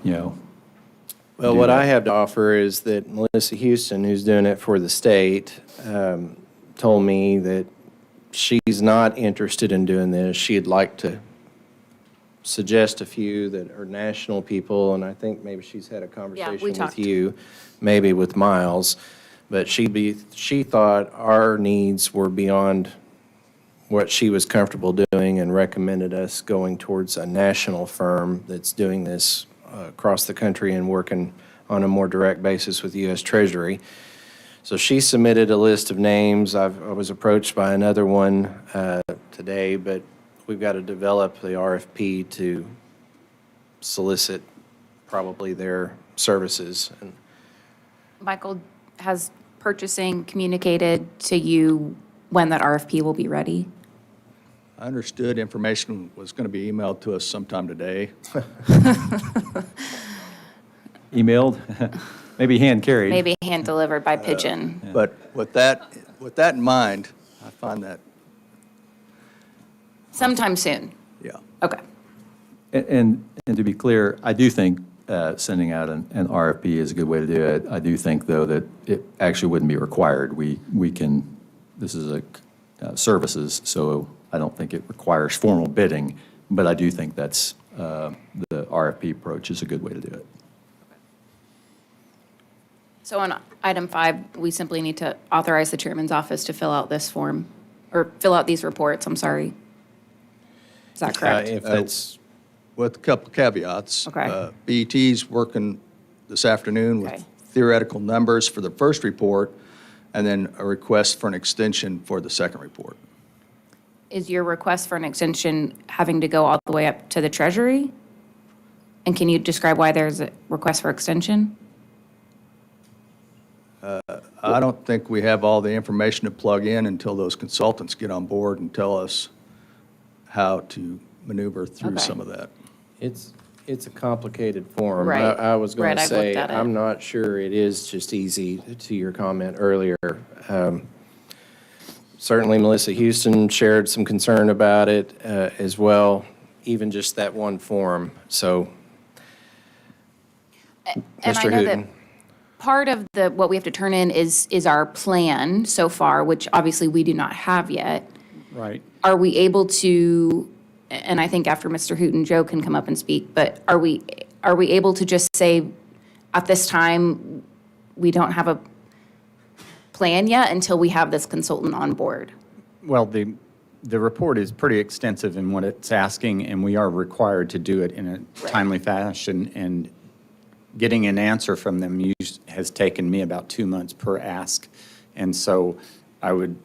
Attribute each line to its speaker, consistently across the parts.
Speaker 1: Well, what I have to offer is that Melissa Houston, who's doing it for the state, told me that she's not interested in doing this. She'd like to suggest a few that are national people, and I think maybe she's had a conversation with you, maybe with Miles, but she thought our needs were beyond what she was comfortable doing and recommended us going towards a national firm that's doing this across the country and working on a more direct basis with the U.S. Treasury. So she submitted a list of names. I was approached by another one today, but we've got to develop the RFP to solicit probably their services. And
Speaker 2: Michael, has purchasing communicated to you when that RFP will be ready?
Speaker 3: I understood information was going to be emailed to us sometime today.
Speaker 4: Emailed? Maybe hand-carried.
Speaker 2: Maybe hand-delivered by pigeon.
Speaker 3: But with that in mind, I find that,
Speaker 2: Sometime soon?
Speaker 3: yeah.
Speaker 2: Okay.
Speaker 4: And to be clear, I do think sending out an RFP is a good way to do it. I do think, though, that it actually wouldn't be required. We can, this is a services, so I don't think it requires formal bidding, but I do think that's, the RFP approach is a good way to do it.
Speaker 2: So on item 5, we simply need to authorize the chairman's office to fill out this form, or fill out these reports, I'm sorry. Is that correct?
Speaker 1: if that's,
Speaker 3: With a couple of caveats.
Speaker 2: Okay.
Speaker 3: BET's working this afternoon
Speaker 2: Okay.
Speaker 3: with theoretical numbers for the first report, and then a request for an extension for the second report.
Speaker 2: Is your request for an extension having to go all the way up to the Treasury? And can you describe why there's a request for extension?
Speaker 3: I don't think we have all the information to plug in until those consultants get on board and tell us how to maneuver through
Speaker 2: Okay.
Speaker 3: some of that.
Speaker 1: it's a complicated form.
Speaker 2: Right.
Speaker 1: I was going
Speaker 2: Right,
Speaker 1: to
Speaker 2: I've
Speaker 1: say,
Speaker 2: looked at it.
Speaker 1: I'm not sure it is just easy, to your comment earlier. Certainly Melissa Houston shared some concern about it as well, even just that one form. So,
Speaker 2: And
Speaker 1: Mr.
Speaker 2: I know that
Speaker 1: Hooton.
Speaker 2: part of what we have to turn in is our plan so far, which obviously we do not have yet.
Speaker 5: Right.
Speaker 2: Are we able to, and I think after Mr. Hooten, Joe can come up and speak, but are we able to just say, at this time, we don't have a plan yet until we have this consultant on board?
Speaker 5: Well, the report is pretty extensive in what it's asking, and we are required to do it in a timely fashion. And getting an answer from them has taken me about 2 months per ask. And so I would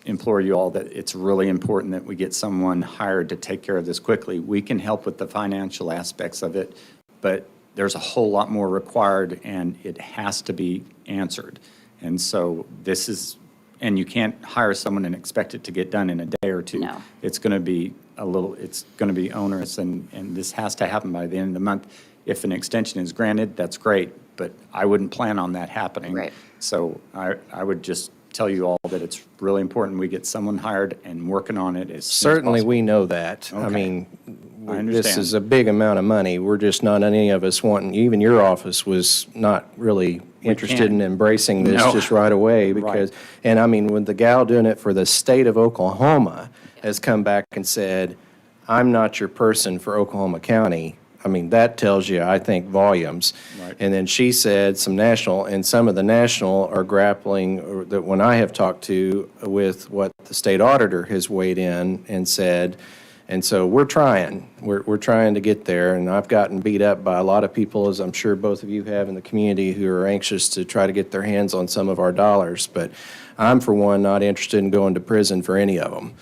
Speaker 5: implore you all that it's really important that we get someone hired to take care of this quickly. We can help with the financial aspects of it, but there's a whole lot more required, and it has to be answered. And so this is, and you can't hire someone and expect it to get done in a day or two.
Speaker 2: No.
Speaker 5: It's going to be it's going to be onerous, and this has to happen by the end of the month. If an extension is granted, that's great, but I wouldn't plan on that happening.
Speaker 2: Right.
Speaker 5: So I would just tell you all that it's really important we get someone hired and working on it as soon as
Speaker 1: Certainly,
Speaker 5: possible.
Speaker 1: we know that. I
Speaker 5: Okay.
Speaker 1: mean,
Speaker 5: I
Speaker 1: this
Speaker 5: understand.
Speaker 1: is a big amount of money. We're just not, any of us wanting, even your office was not really interested in
Speaker 5: can't.
Speaker 1: embracing this
Speaker 5: No.
Speaker 1: just right away because,
Speaker 5: Right.
Speaker 1: and I mean, when the gal doing it for the state of Oklahoma has come back and said, I'm not your person for Oklahoma County, I mean, that tells you, I think, volumes.
Speaker 5: Right.
Speaker 1: And then she said some national, and some of the national are grappling, or that when I have talked to, with what the state auditor has weighed in and said, and so we're trying. We're trying to get there, and I've gotten beat up by a lot of people, as I'm sure both of you have in the community, who are anxious to try to get their hands on some of our dollars. But I'm, for one, not interested in going to prison for any of them.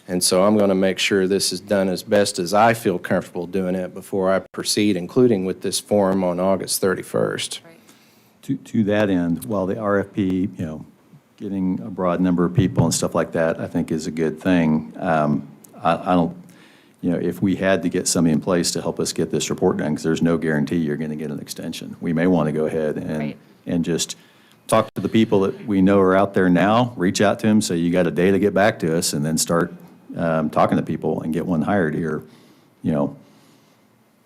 Speaker 1: And so I'm going to make sure this is done as best as I feel comfortable doing it before I proceed, including with this form on August 31st.
Speaker 4: To that end, while the RFP, getting a broad number of people and stuff like that, I think is a good thing. I don't, if we had to get somebody in place to help us get this report done, because there's no guarantee you're going to get an extension. We may want to go ahead
Speaker 2: Right.
Speaker 4: and just talk to the people that we know are out there now, reach out to them, say you got a day to get back to us, and then start talking to people and get one hired here,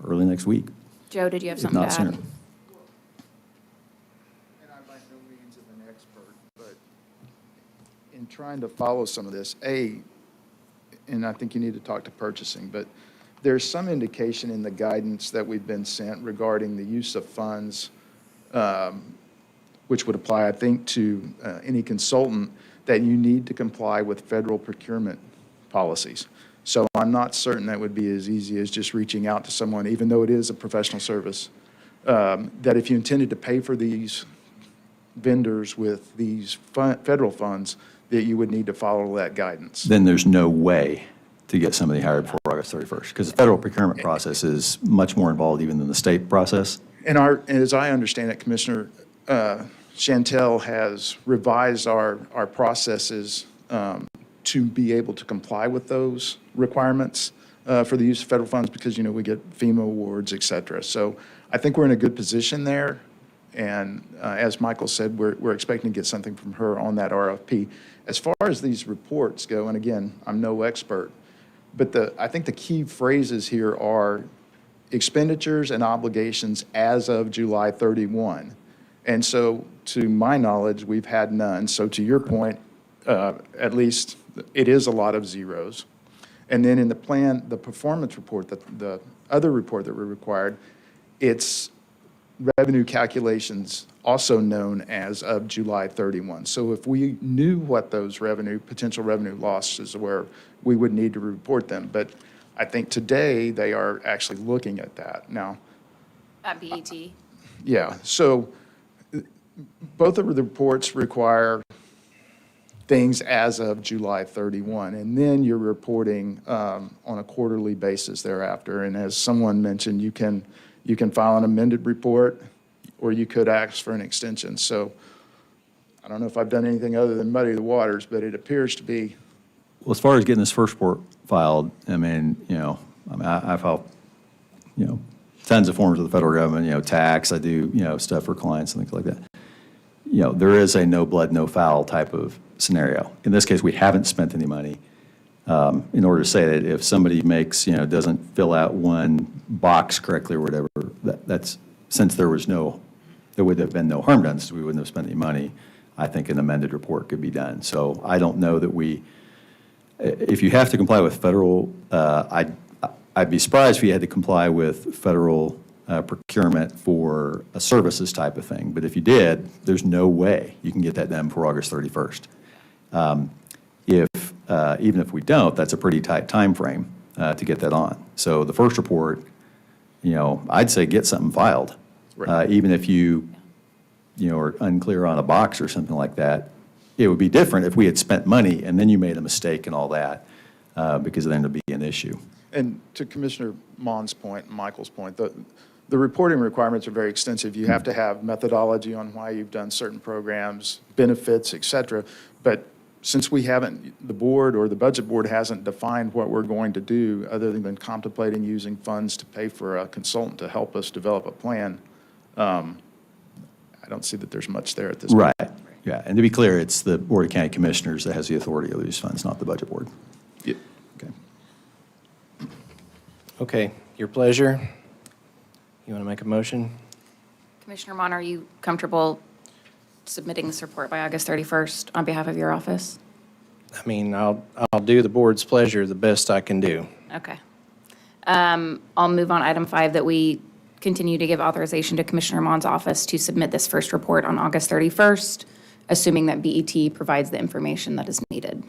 Speaker 4: early next week.
Speaker 2: Joe, did you have
Speaker 4: if
Speaker 2: something to
Speaker 4: not sooner.
Speaker 2: add?
Speaker 6: And I'm by no means an expert, but in trying to follow some of this, and I think you need to talk to purchasing, but there's some indication in the guidance that we've been sent regarding the use of funds, which would apply, I think, to any consultant, that you need to comply with federal procurement policies. So I'm not certain that would be as easy as just reaching out to someone, even though it is a professional service, that if you intended to pay for these vendors with these federal funds, that you would need to follow that guidance.
Speaker 4: Then there's no way to get somebody hired before August 31st, because the federal procurement process is much more involved even than the state process.
Speaker 6: And as I understand it, Commissioner, Chantel has revised our processes to be able to comply with those requirements for the use of federal funds because, we get FEMA awards, et cetera. So I think we're in a good position there. And as Michael said, we're expecting to get something from her on that RFP. As far as these reports go, and again, I'm no expert, but I think the key phrases here are expenditures and obligations as of July 31. And so, to my knowledge, we've had none. So to your point, at least it is a lot of zeros. And then in the plan, the performance report, the other report that we're required, it's revenue calculations also known as of July 31. So if we knew what those potential revenue losses were, we would need to report them. But I think today they are actually looking at that. Now,
Speaker 2: At BET.
Speaker 6: yeah, so both of the reports require things as of July 31, and then you're reporting on a quarterly basis thereafter. And as someone mentioned, you can file an amended report, or you could ask for an extension. So I don't know if I've done anything other than muddy the waters, but it appears to be.
Speaker 4: Well, as far as getting this first report filed, I file, tons of forms with the federal government, tax, I do, stuff for clients and things like that. There is a no blood, no foul type of scenario. In this case, we haven't spent any money. In order to say that if somebody doesn't fill out one box correctly or whatever, that's, since there would have been no harm done, since we wouldn't have spent any money, I think an amended report could be done. So I don't know that if you have to comply with federal, I'd be surprised if you had to comply with federal procurement for a services type of thing. But if you did, there's no way you can get that done before August 31st. Even if we don't, that's a pretty tight time frame to get that on. So the first report, I'd say get something filed.
Speaker 6: Right.
Speaker 4: Even if you are unclear on a box or something like that. It would be different if we had spent money and then you made a mistake and all that, because then it'd be an issue.
Speaker 6: And to Commissioner Mon's point, Michael's point, the reporting requirements are very extensive. You have to have methodology on why you've done certain programs, benefits, et cetera. But since the board or the budget board hasn't defined what we're going to do other than contemplating using funds to pay for a consultant to help us develop a plan, I don't see that there's much there at this point.
Speaker 4: Right, yeah. And to be clear, it's the Board of County Commissioners that has the authority to use funds, not the budget board.
Speaker 6: Yeah.
Speaker 4: Okay.
Speaker 1: Okay, your pleasure. You want to make a motion?
Speaker 2: Commissioner Mon, are you comfortable submitting this report by August 31st on behalf of your office?
Speaker 1: I mean, I'll do the board's pleasure the best I can do.
Speaker 2: Okay. I'll move on item 5, that we continue to give authorization to Commissioner Mon's office to submit this first report on August 31st, assuming that BET provides the information that is needed.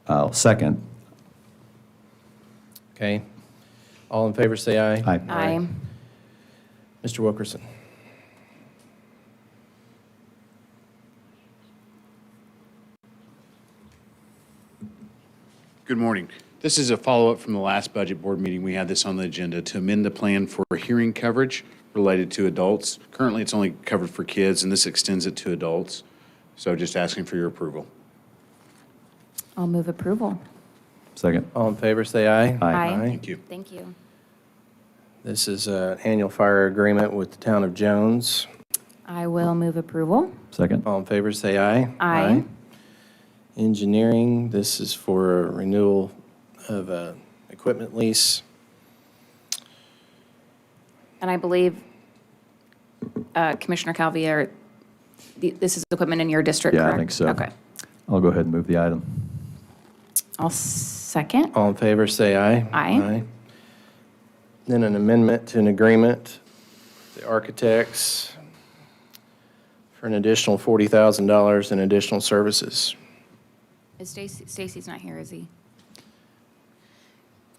Speaker 4: I'll second.
Speaker 1: Okay? All in favor, say aye.
Speaker 4: Aye.
Speaker 2: Aye.
Speaker 1: Mr. Wilkerson.
Speaker 7: Good morning. This is a follow-up from the last budget board meeting. We had this on the agenda to amend the plan for hearing coverage related to adults. Currently, it's only covered for kids, and this extends it to adults. So just asking for your approval.
Speaker 2: I'll move approval.
Speaker 4: Second.
Speaker 1: All in favor, say aye.
Speaker 2: Aye.
Speaker 7: Thank you.
Speaker 2: Thank you.
Speaker 1: This is an annual fire agreement with the town of Jones.
Speaker 2: I will move approval.
Speaker 4: Second.
Speaker 1: All in favor, say aye.
Speaker 2: Aye.
Speaker 1: Engineering, this is for a renewal of a equipment lease.
Speaker 2: And I believe, Commissioner Calvier, this is equipment in your district,
Speaker 4: Yeah,
Speaker 2: correct?
Speaker 4: I think so.
Speaker 2: Okay.
Speaker 4: I'll go ahead and move the item.
Speaker 2: I'll second.
Speaker 1: All in favor, say aye.
Speaker 2: Aye.
Speaker 1: Then an amendment to an agreement, the architects, for an additional $40,000 in additional services.
Speaker 2: Is Stacy's not here, is he?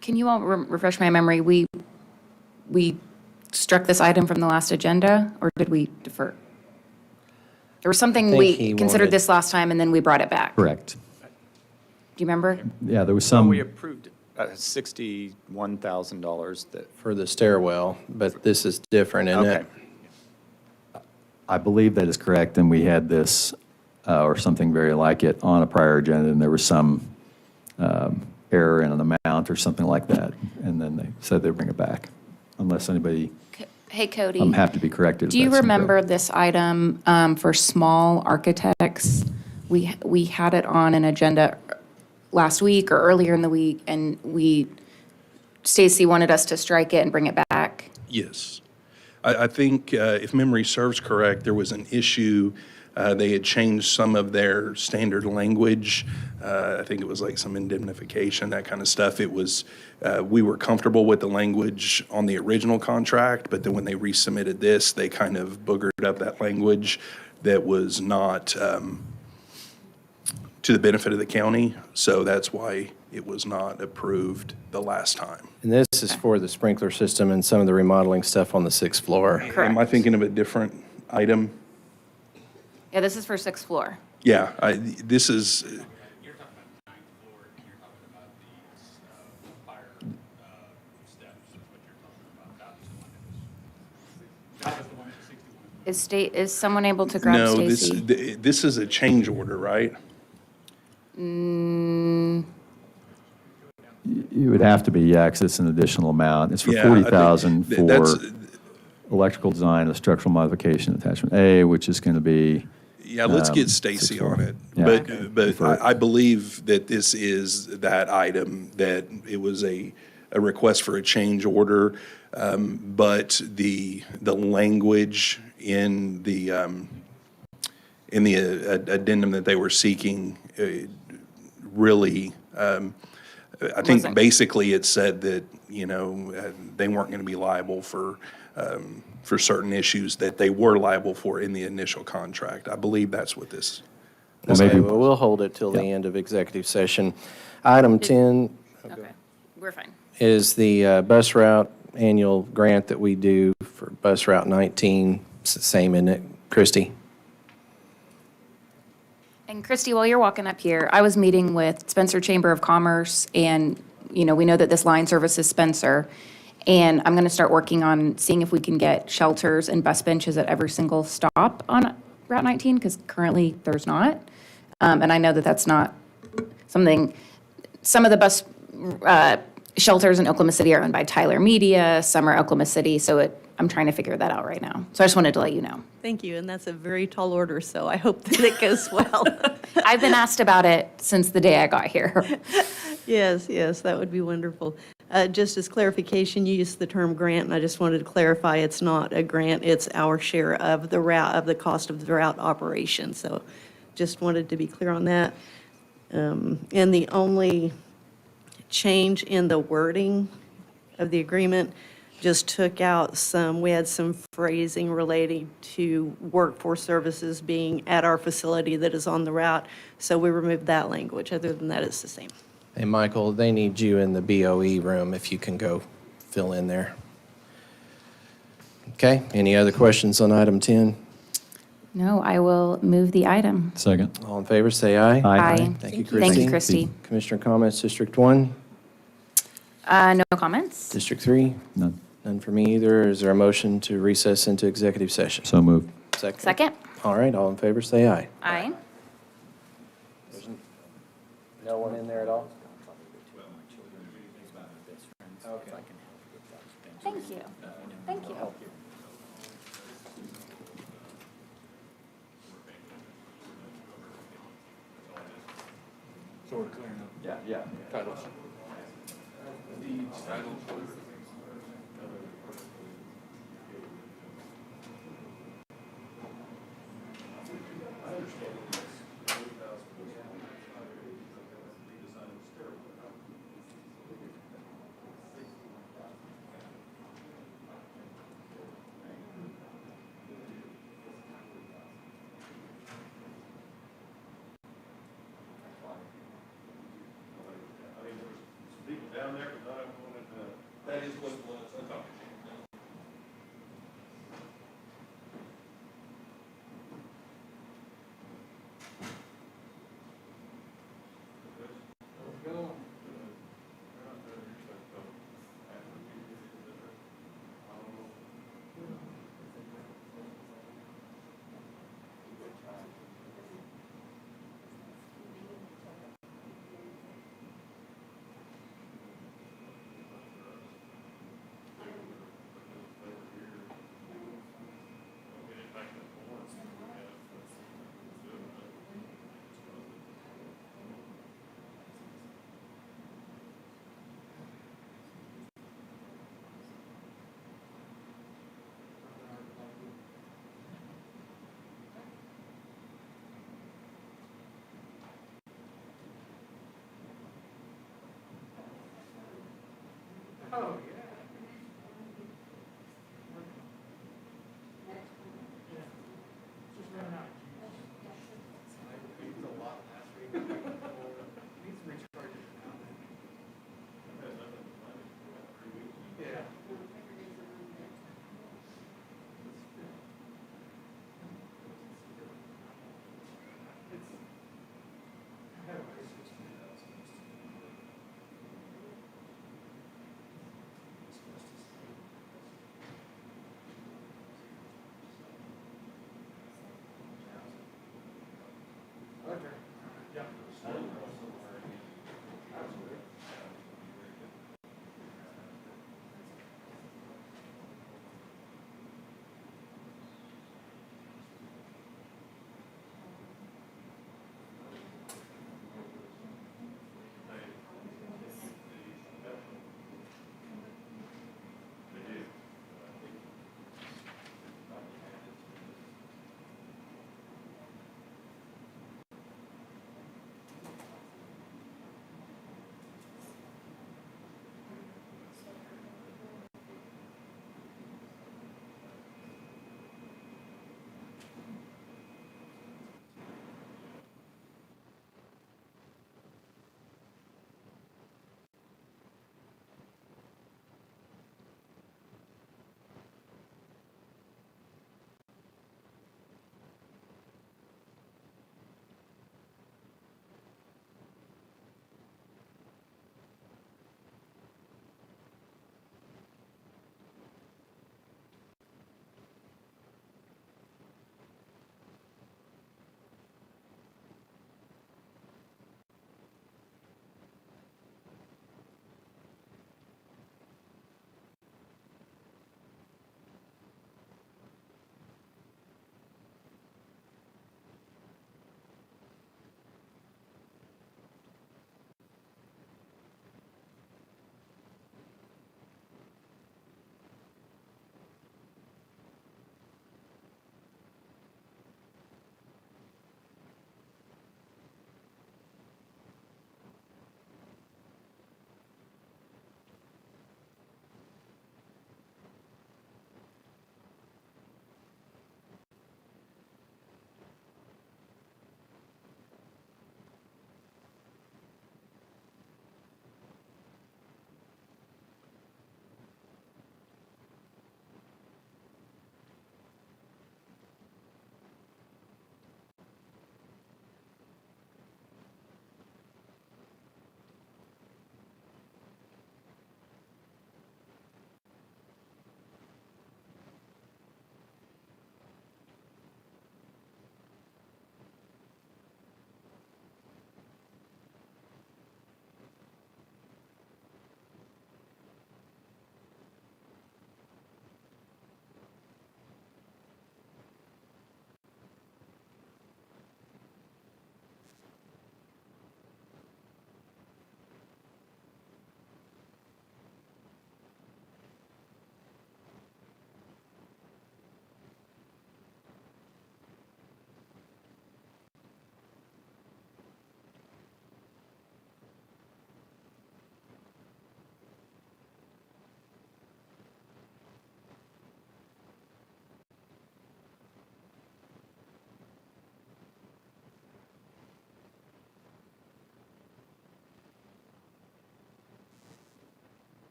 Speaker 2: Can you all refresh my memory? We struck this item from the last agenda, or did we defer? There was something
Speaker 1: think
Speaker 2: we
Speaker 1: he
Speaker 2: considered
Speaker 1: wanted-
Speaker 2: this last time, and then we brought it back. Do
Speaker 4: Correct.
Speaker 2: you remember?
Speaker 4: Yeah, there was
Speaker 5: So
Speaker 4: some.
Speaker 5: we approved $61,000 that,
Speaker 1: For the stairwell, but this is different, isn't
Speaker 5: okay.
Speaker 1: it?
Speaker 4: I believe that is correct, and we had this, or something very like it, on a prior agenda, and there was some error in an amount or something like that, and then they said they'd bring it back, unless anybody,
Speaker 2: Hey, Cody.
Speaker 4: I'm happy to be corrected. if
Speaker 2: Do you
Speaker 4: that's incorrect.
Speaker 2: remember this item for small architects? We had it on an agenda last week or earlier in the week, and Stacy wanted us to strike it and bring it back.
Speaker 8: Yes. I think, if memory serves correct, there was an issue. They had changed some of their standard language. I think it was like some indemnification, that kind of stuff. It was, we were comfortable with the language on the original contract, but then when they resubmitted this, they kind of boogered up that language that was not to the benefit of the county. So that's why it was not approved the last time.
Speaker 1: And this is for the sprinkler system and some of the remodeling stuff on the 6th floor.
Speaker 8: Am I thinking of a different item?
Speaker 2: Yeah, this is for sixth floor.
Speaker 8: Yeah, this is,
Speaker 9: You're talking about the 9th floor, and you're talking about the fire steps, is what you're talking about. That was the one that was 61.
Speaker 2: Is someone able to grab
Speaker 8: no,
Speaker 2: Stacy?
Speaker 8: this is a change order, right?
Speaker 4: You would have to be, yeah, because it's an additional amount. It's for
Speaker 8: Yeah, I think
Speaker 4: 40,000
Speaker 8: that's-
Speaker 4: for electrical design of structural modification attachment A, which is going to be,
Speaker 8: Yeah, let's get
Speaker 4: 6th
Speaker 8: Stacy
Speaker 4: floor.
Speaker 8: on it.
Speaker 4: Yeah.
Speaker 8: But I believe that this is that item, that it was a request for a change order, but the language in the addendum that they were seeking really, I think
Speaker 2: Wasn't-
Speaker 8: basically it said that, they weren't going to be liable for certain issues that they were liable for in the initial contract. I believe that's what this,
Speaker 4: Well,
Speaker 1: Okay,
Speaker 4: maybe-
Speaker 1: well, we'll hold it till the
Speaker 4: Yeah.
Speaker 1: end of executive session. Item 10
Speaker 2: Okay, we're fine.
Speaker 1: is the bus route annual grant that we do for Bus Route 19. It's the same, isn't it, Christie?
Speaker 2: And Christy, while you're walking up here, I was meeting with Spencer Chamber of Commerce, and, we know that this line services Spencer. And I'm going to start working on seeing if we can get shelters and bus benches at every single stop on Route 19, because currently there's not. And I know that that's not something, some of the bus shelters in Oklahoma City are owned by Tyler Media, some are Oklahoma City, so I'm trying to figure that out right now. So I just wanted to let you know.
Speaker 10: Thank you, and that's a very tall order, so I hope that it goes well.
Speaker 2: I've been asked about it since the day I got here.
Speaker 10: Yes, that would be wonderful. Just as clarification, you used the term grant, and I just wanted to clarify, it's not a grant, it's our share of the route, of the cost of the route operation. So just wanted to be clear on that. And the only change in the wording of the agreement just took out we had some phrasing relating to workforce services being at our facility that is on the route. So we removed that language. Other than that, it's the same.
Speaker 1: Hey, Michael, they need you in the BOE room if you can go fill in there. Okay, any other questions on item 10?
Speaker 2: No, I will move the item.
Speaker 4: second.
Speaker 1: All in favor, say aye.
Speaker 2: Aye.
Speaker 1: Thank you,
Speaker 2: Thank
Speaker 1: Christie.
Speaker 2: you, Christy.
Speaker 1: Commissioner comments, District 1?
Speaker 2: No comments?
Speaker 1: District 3?
Speaker 4: None.
Speaker 1: None for me either. Is there a motion to recess into executive session?
Speaker 4: So moved.
Speaker 2: Second?
Speaker 1: All right, all in favor, say aye.
Speaker 2: Aye.
Speaker 1: No one in there at all?
Speaker 2: Thank you. Thank you.
Speaker 8: That is what it was, I thought.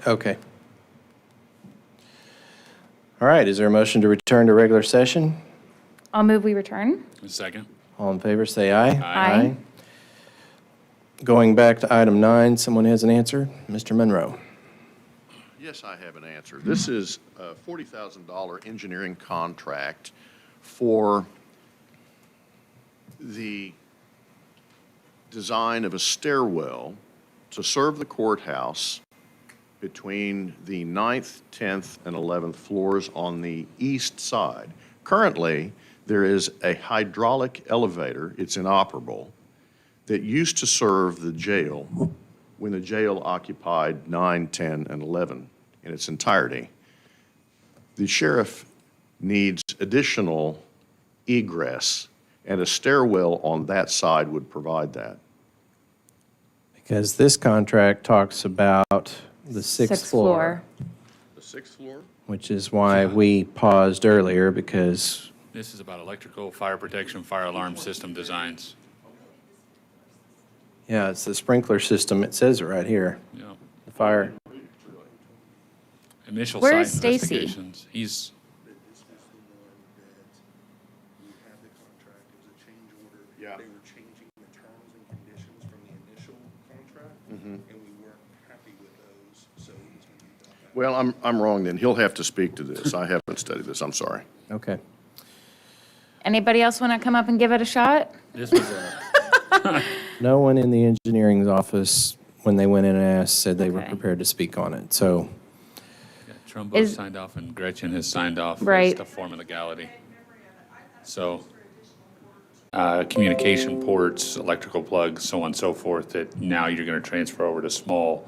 Speaker 1: Okay. All right, is there a motion to return to regular session?
Speaker 2: I'll move we return.
Speaker 9: A second.
Speaker 1: All in favor, say aye.
Speaker 2: Aye.
Speaker 1: Going back to item 9, someone has an answer? Mr. Monroe.
Speaker 11: Yes, I have an answer. This is a $40,000 engineering contract for the design of a stairwell to serve the courthouse between the 9th, 10th, and 11th floors on the east side. Currently, there is a hydraulic elevator, it's inoperable, that used to serve the jail when the jail occupied 9, 10, and 11 in its entirety. The sheriff needs additional egress, and a stairwell on that side would provide that.
Speaker 1: Because this contract talks about the sixth floor,
Speaker 11: The 6th floor?
Speaker 1: which is why we paused earlier, because,
Speaker 9: This is about electrical, fire protection, fire alarm system designs.
Speaker 1: yeah, it's the sprinkler system. It says it right here.
Speaker 9: Yeah.
Speaker 1: The fire.
Speaker 9: Initial
Speaker 2: Where
Speaker 9: site
Speaker 2: is Stacy?
Speaker 9: investigations. He's,
Speaker 6: We had the contract, it was a change order.
Speaker 11: Yeah.
Speaker 6: They were changing the terms and conditions from the initial contract, and we weren't happy with those, so we just moved on that.
Speaker 11: Well, I'm wrong then. He'll have to speak to this. I haven't studied this, I'm sorry.
Speaker 1: Okay.
Speaker 2: Anybody else want to come up and give it a shot?
Speaker 9: this was a,
Speaker 1: No one in the engineering's office, when they went in and asked, said they were
Speaker 2: Okay.
Speaker 1: prepared to speak on it. So,
Speaker 9: Trumbo
Speaker 2: Is-
Speaker 9: signed off and Gretchen has signed off. as
Speaker 2: Right.
Speaker 9: the form of legality. So, communication ports, electrical plugs, so on and so forth, that now you're going to transfer over to small.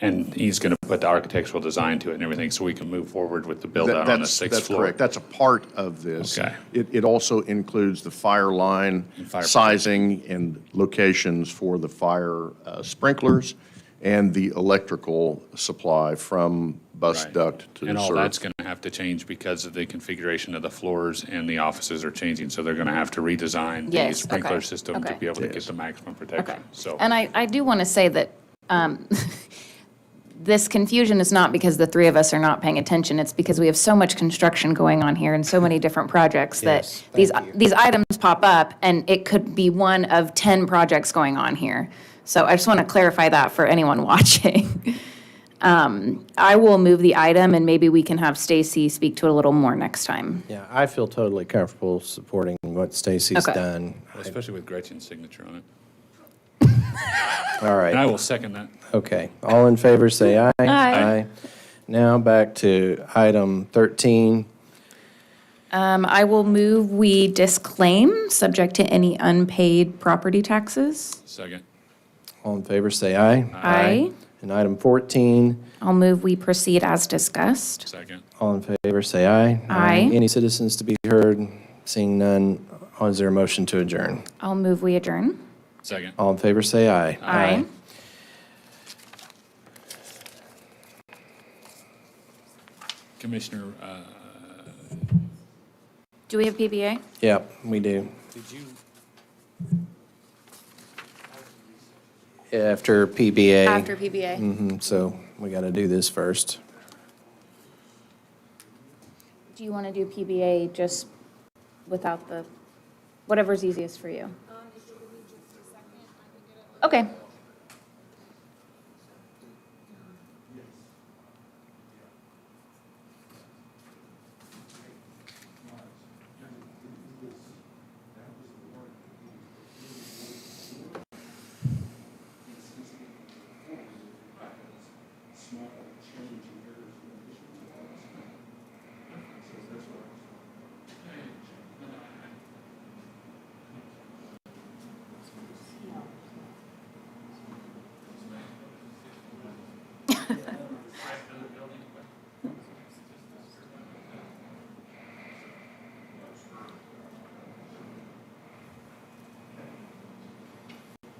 Speaker 9: And he's going to put the architectural design to it and everything, so we can move forward with the build out on the
Speaker 11: That's-
Speaker 9: 6th
Speaker 11: That's
Speaker 9: floor.
Speaker 11: correct. That's a part of this.
Speaker 9: Okay.
Speaker 11: It also includes the fire line
Speaker 9: And fire
Speaker 11: sizing and locations for the fire sprinklers and the electrical supply from bus
Speaker 9: Right.
Speaker 11: duct to the
Speaker 9: And all
Speaker 11: serve.
Speaker 9: that's going to have to change because of the configuration of the floors and the offices are changing, so they're going to have to redesign the
Speaker 2: Yes,
Speaker 9: sprinkler
Speaker 2: okay,
Speaker 9: system to
Speaker 2: okay.
Speaker 9: be able to
Speaker 11: Yes.
Speaker 9: get the maximum
Speaker 2: Okay.
Speaker 9: protection, so.
Speaker 2: And I do want to say that this confusion is not because the three of us are not paying attention. It's because we have so much construction going on here and so many different projects that
Speaker 1: Yes,
Speaker 2: these,
Speaker 1: thank you.
Speaker 2: these items pop up, and it could be one of 10 projects going on here. So I just want to clarify that for anyone watching. I will move the item, and maybe we can have Stacy speak to it a little more next time.
Speaker 1: yeah, I feel totally comfortable supporting what Stacy's
Speaker 2: Okay.
Speaker 1: done.
Speaker 9: Especially with Gretchen's signature on it.
Speaker 1: All right.
Speaker 9: And I will second that.
Speaker 1: Okay, all in favor, say aye.
Speaker 2: Aye.
Speaker 1: Now back to item 13.
Speaker 2: I will move we disclaim, subject to any unpaid property taxes.
Speaker 9: Second.
Speaker 1: All in favor, say aye.
Speaker 2: Aye.
Speaker 1: And item 14,
Speaker 2: I'll move we proceed as discussed.
Speaker 9: Second.
Speaker 1: all in favor, say aye.
Speaker 2: Aye.
Speaker 1: Any citizens to be heard? Seeing none, is there a motion to adjourn?
Speaker 2: I'll move we adjourn.
Speaker 9: Second.
Speaker 1: All in favor, say aye.
Speaker 2: Aye.
Speaker 9: Commissioner,
Speaker 2: Do we have PBA?
Speaker 1: Yep, we do.
Speaker 9: did you,
Speaker 1: After PBA.
Speaker 2: After PBA.
Speaker 1: So we got to do this first.
Speaker 2: Do you want to do PBA just without the, whatever's easiest for you? Okay.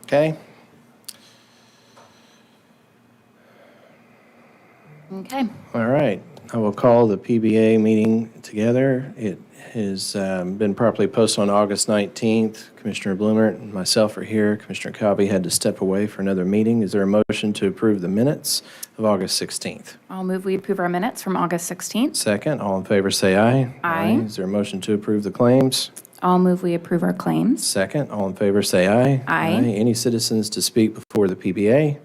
Speaker 1: Okay?
Speaker 2: Okay.
Speaker 1: All right. I will call the PBA meeting together. It has been properly posted on August 19th. Commissioner Blumert and myself are here. Commissioner Covey had to step away for another meeting. Is there a motion to approve the minutes of August 16th?
Speaker 2: I'll move we approve our minutes from August 16th.
Speaker 1: Second, all in favor say aye.
Speaker 2: Aye.
Speaker 1: Is there a motion to approve the claims?
Speaker 2: I'll move we approve our claims.
Speaker 1: Second, all in favor say aye.
Speaker 2: Aye.
Speaker 1: Any citizens to speak before the PBA?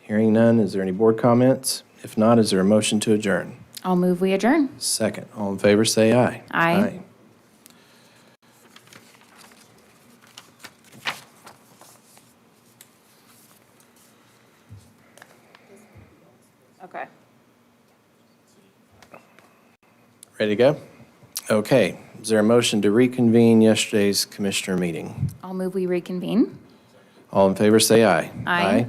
Speaker 1: Hearing none, is there any board comments? If not, is there a motion to adjourn?
Speaker 2: I'll move we adjourn.
Speaker 1: Second, all in favor say aye.
Speaker 2: Aye. Okay.
Speaker 1: Ready to go? Okay, is there a motion to reconvene yesterday's commissioner meeting?
Speaker 2: I'll move we reconvene.
Speaker 1: All in favor say aye.
Speaker 2: Aye.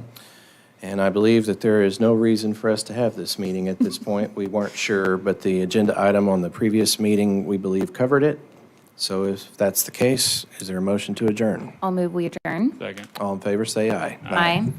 Speaker 1: And I believe that there is no reason for us to have this meeting at this point. We weren't sure, but the agenda item on the previous meeting, we believe, covered it. So if that's the case, is there a motion to adjourn?
Speaker 2: I'll move we adjourn.
Speaker 9: Second.
Speaker 1: All in favor say aye.
Speaker 2: Aye.